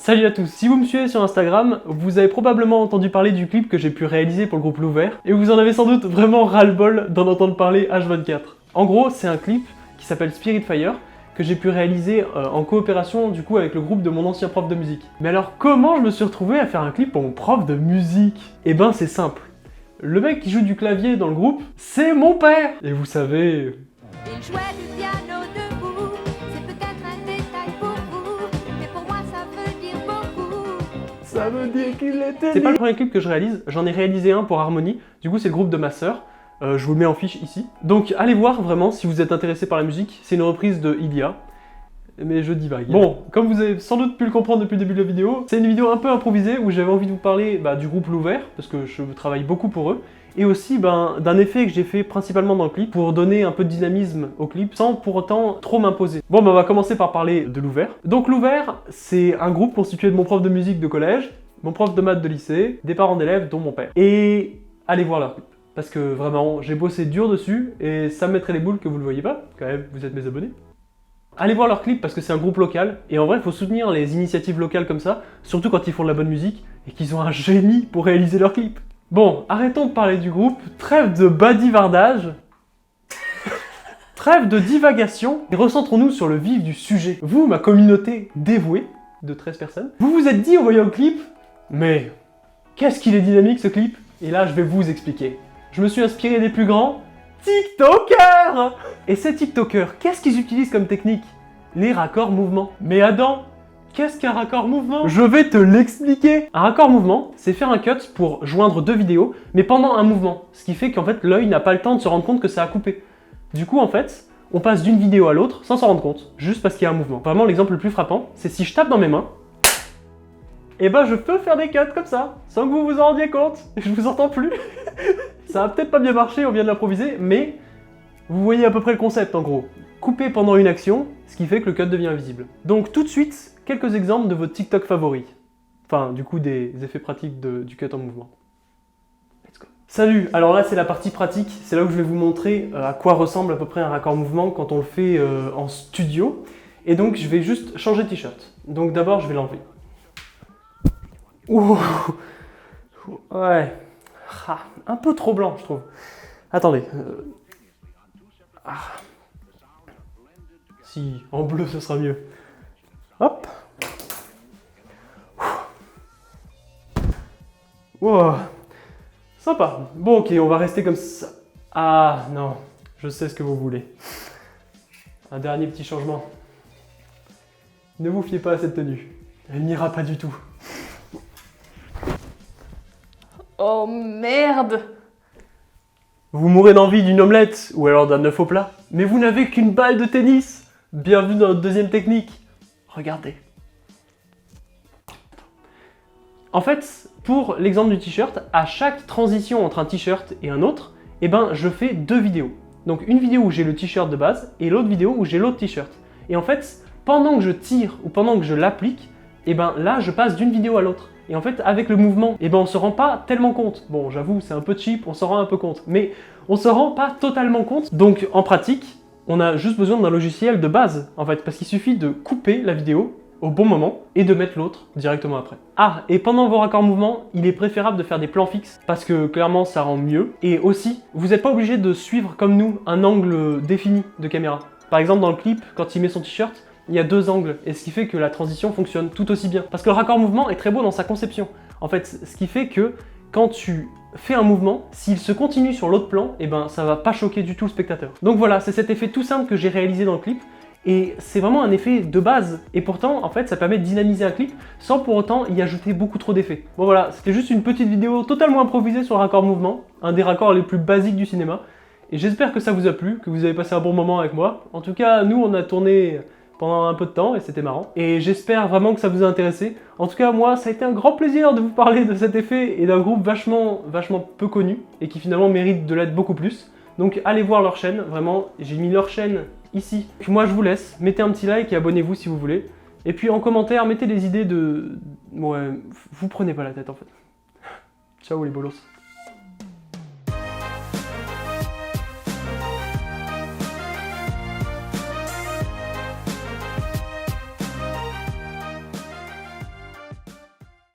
Salut à tous, si vous me suivez sur Instagram, vous avez probablement entendu parler du clip que j'ai pu réaliser pour le groupe Louvert, et vous en avez sans doute vraiment ras-le-bol d'en entendre parler H24. En gros, c'est un clip qui s'appelle Spirit Fire, que j'ai pu réaliser en coopération du coup avec le groupe de mon ancien prof de musique. Mais alors comment je me suis retrouvé à faire un clip pour mon prof de musique? Eh ben c'est simple. Le mec qui joue du clavier dans le groupe, c'est mon père! Et vous savez... Il jouait du piano debout, c'est peut-être un détail pour vous, mais pour moi ça veut dire beaucoup. Ça veut dire qu'il était... C'est pas le premier clip que je réalise, j'en ai réalisé un pour Harmonie, du coup c'est le groupe de ma sœur. Je vous le mets en fiche ici. Donc allez voir vraiment si vous êtes intéressé par la musique, c'est une reprise de Ilia. Mais je divague. Bon, comme vous avez sans doute pu le comprendre depuis le début de la vidéo, c'est une vidéo un peu improvisée où j'avais envie de vous parler du groupe Louvert, parce que je travaille beaucoup pour eux, et aussi d'un effet que j'ai fait principalement dans le clip, pour donner un peu de dynamisme au clip, sans pour autant trop m'imposer. Bon, on va commencer par parler de Louvert. Donc Louvert, c'est un groupe constitué de mon prof de musique de collège, mon prof de maths de lycée, des parents d'élèves, dont mon père. Et allez voir leur clip. Parce que vraiment, j'ai bossé dur dessus, et ça me mettrait les boules que vous le voyez pas, quand même, vous êtes mes abonnés. Allez voir leur clip parce que c'est un groupe local, et en vrai il faut soutenir les initiatives locales comme ça, surtout quand ils font de la bonne musique, et qu'ils ont un génie pour réaliser leur clip. Bon, arrêtons de parler du groupe, trêve de badivardage, trêve de divagation, et recentrons-nous sur le vif du sujet. Vous, ma communauté dévouée, de 13 personnes, vous vous êtes dit en voyant le clip, mais qu'est-ce qu'il est dynamique ce clip? Et là je vais vous expliquer. Je me suis inspiré des plus grands TikTokers! Et ces TikTokers, qu'est-ce qu'ils utilisent comme technique? Les raccords mouvements. Mais Adam, qu'est-ce qu'un raccord mouvement? Je vais te l'expliquer! Un raccord mouvement, c'est faire un cut pour joindre deux vidéos, mais pendant un mouvement. Ce qui fait qu'en fait, l'œil n'a pas le temps de se rendre compte que ça a coupé. Du coup, en fait, on passe d'une vidéo à l'autre sans s'en rendre compte, juste parce qu'il y a un mouvement. Vraiment, l'exemple le plus frappant, c'est si je tape dans mes mains, et ben je peux faire des cuts comme ça, sans que vous vous en rendiez compte. Je vous entends plus. Ça a peut-être pas bien marché, on vient de l'improviser, mais vous voyez à peu près le concept en gros. Couper pendant une action, ce qui fait que le cut devient invisible. Donc tout de suite, quelques exemples de votre TikTok favori. Enfin, du coup, des effets pratiques du cut en mouvement. Let's go. Salut, alors là c'est la partie pratique, c'est là où je vais vous montrer à quoi ressemble à peu près un raccord mouvement quand on le fait en studio. Et donc je vais juste changer de t-shirt. Donc d'abord je vais l'enlever. Ouh, ouais, un peu trop blanc je trouve. Attendez. Si, en bleu ce sera mieux. Hop. Wow. Sympa. Bon ok, on va rester comme ça. Ah non, je sais ce que vous voulez. Un dernier petit changement. Ne vous fiez pas à cette tenue. Elle n'ira pas du tout. Oh merde! Vous mourrez d'envie d'une omelette ou alors d'un œuf au plat, mais vous n'avez qu'une balle de tennis. Bienvenue dans notre deuxième technique. Regardez. En fait, pour l'exemple du t-shirt, à chaque transition entre un t-shirt et un autre, je fais deux vidéos. Donc une vidéo où j'ai le t-shirt de base et l'autre vidéo où j'ai l'autre t-shirt. Et en fait, pendant que je tire ou pendant que je l'applique, là je passe d'une vidéo à l'autre. Et en fait, avec le mouvement, on se rend pas tellement compte. Bon, j'avoue, c'est un peu cheap, on s'en rend un peu compte. Mais on se rend pas totalement compte. Donc, en pratique, on a juste besoin d'un logiciel de base, en fait. Parce qu'il suffit de couper la vidéo au bon moment et de mettre l'autre directement après. Ah, et pendant vos raccords mouvements, il est préférable de faire des plans fixes parce que clairement, ça rend mieux. Et aussi, vous n'êtes pas obligé de suivre comme nous un angle défini de caméra. Par exemple, dans le clip, quand il met son t-shirt, il y a deux angles, et ce qui fait que la transition fonctionne tout aussi bien. Parce que le raccord mouvement est très beau dans sa conception. En fait, ce qui fait que quand tu fais un mouvement, s'il se continue sur l'autre plan, ça va pas choquer du tout le spectateur. Donc voilà, c'est cet effet tout simple que j'ai réalisé dans le clip, et c'est vraiment un effet de base. Et pourtant, en fait, ça permet de dynamiser un clip sans pour autant y ajouter beaucoup trop d'effets. Bon voilà, c'était juste une petite vidéo totalement improvisée sur le raccord mouvement, un des raccords les plus basiques du cinéma. Et j'espère que ça vous a plu, que vous avez passé un bon moment avec moi. En tout cas, nous, on a tourné pendant un peu de temps et c'était marrant. Et j'espère vraiment que ça vous a intéressé. En tout cas, moi, ça a été un grand plaisir de vous parler de cet effet et d'un groupe vachement peu connu et qui finalement mérite de l'être beaucoup plus. Donc allez voir leur chaîne, vraiment, j'ai mis leur chaîne ici. Puis moi, je vous laisse, mettez un petit like et abonnez-vous si vous voulez. Et puis en commentaire, mettez des idées de... Ouais, vous prenez pas la tête en fait. Ciao les bolos.